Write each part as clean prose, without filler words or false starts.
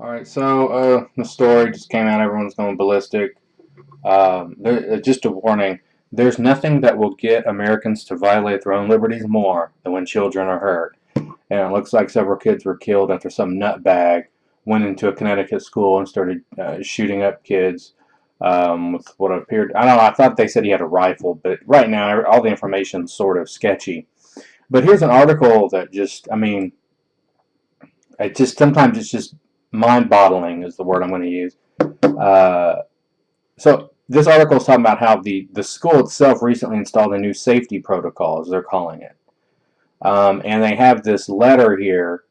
Alright, so the story just came out. Everyone's going ballistic. Just a warning. There's nothing that will get Americans to violate their own liberties more than when children are hurt. And it looks like several kids were killed after some nutbag went into a Connecticut school and started shooting up kids with what appeared. I don't know. I thought they said he had a rifle, but right now all the information's sort of sketchy. But here's an article that just, I mean, it just sometimes it's just mind-boggling is the word I'm going to use. Uh, so this article is talking about how the school itself recently installed a new safety protocol, as they're calling it. And they have this letter here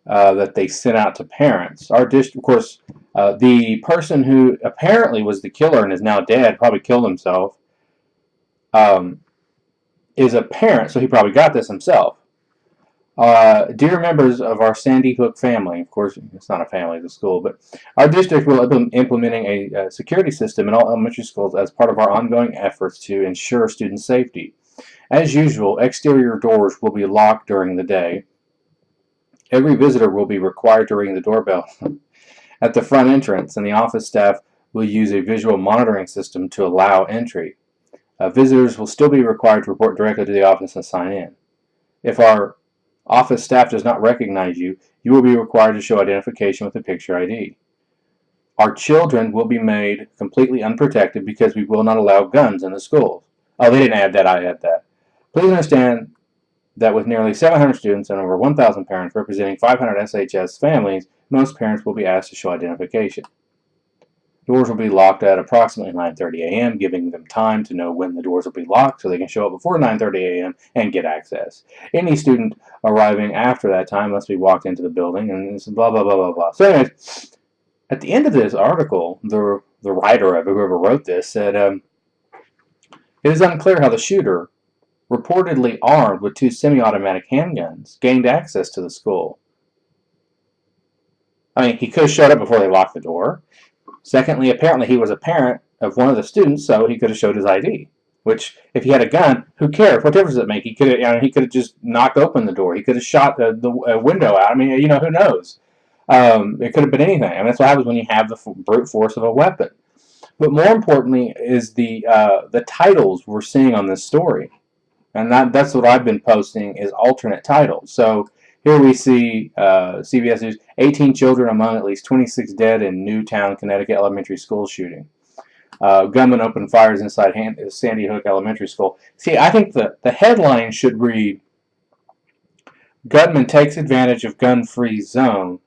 that they sent out to parents. Our district, of course, the person who apparently was the killer and is now dead, probably killed himself, um, is a parent, so he probably got this himself. Dear members of our Sandy Hook family, of course, it's not a family, it's a school, but our district will be implementing a security system in all elementary schools as part of our ongoing efforts to ensure student safety. As usual, exterior doors will be locked during the day. Every visitor will be required to ring the doorbell at the front entrance, and the office staff will use a visual monitoring system to allow entry. Visitors will still be required to report directly to the office and sign in. If our office staff does not recognize you, you will be required to show identification with a picture ID. Our children will be made completely unprotected because we will not allow guns in the schools. Oh, they didn't add that, I add that. Please understand that with nearly 700 students and over 1,000 parents representing 500 SHS families, most parents will be asked to show identification. Doors will be locked at approximately 9:30 a.m., giving them time to know when the doors will be locked so they can show up before 9:30 a.m. and get access. Any student arriving after that time must be walked into the building, and it's blah, blah, blah, blah, blah. So anyways, at the end of this article, the writer of it, whoever wrote this, said, it is unclear how the shooter, reportedly armed with two semi-automatic handguns, gained access to the school. I mean, he could have showed up before they locked the door. Secondly, apparently he was a parent of one of the students, so he could have showed his ID. Which, if he had a gun, who cares? What difference does it make? He could have, he could have just knocked open the door. He could have shot the window out. I mean, who knows? It could have been anything. I mean, that's what happens when you have the brute force of a weapon. But more importantly is the titles we're seeing on this story, and that's what I've been posting is alternate titles. So here we see CBS News: 18 children among at least 26 dead in Newtown, Connecticut elementary school shooting. Gunman opened fires inside Sandy Hook Elementary School. See, I think the headline should read, Gunman takes advantage of gun-free zone,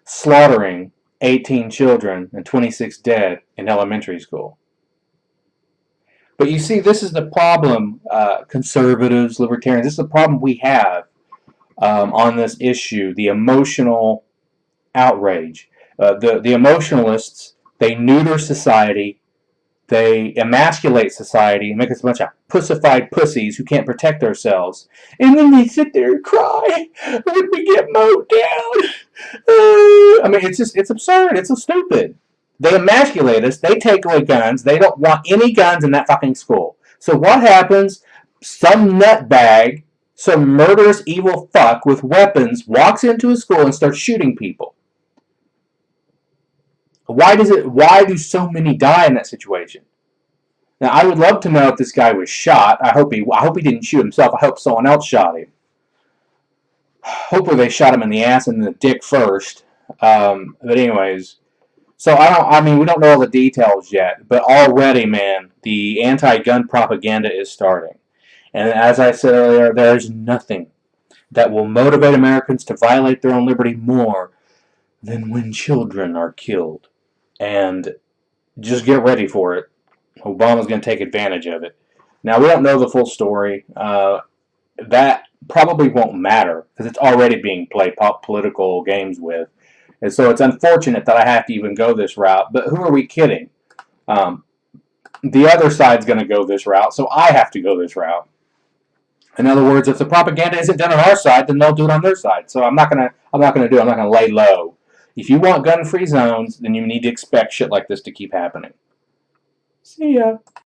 slaughtering 18 children and 26 dead in elementary school. But you see, this is the problem, conservatives, libertarians, this is the problem we have on this issue, the emotional outrage. The emotionalists, they neuter society, they emasculate society, and make us a bunch of pussified pussies who can't protect ourselves. And then they sit there and cry when we get mowed down. I mean, it's absurd. It's so stupid. They emasculate us. They take away guns. They don't want any guns in that fucking school. So what happens? Some nutbag, some murderous evil fuck with weapons walks into a school and starts shooting people. Why do so many die in that situation? Now, I would love to know if this guy was shot. I hope he didn't shoot himself. I hope someone else shot him. Hopefully they shot him in the ass and the dick first. But anyways, so I mean, we don't know all the details yet, but already, man, the anti-gun propaganda is starting. And as I said earlier, there is nothing that will motivate Americans to violate their own liberty more than when children are killed. And just get ready for it. Obama's going to take advantage of it. Now, we don't know the full story. That probably won't matter because it's already being played political games with. And so it's unfortunate that I have to even go this route. But who are we kidding? The other side's going to go this route, so I have to go this route. In other words, if the propaganda isn't done on our side, then they'll do it on their side. So I'm not going to lay low. If you want gun-free zones, then you need to expect shit like this to keep happening. See ya.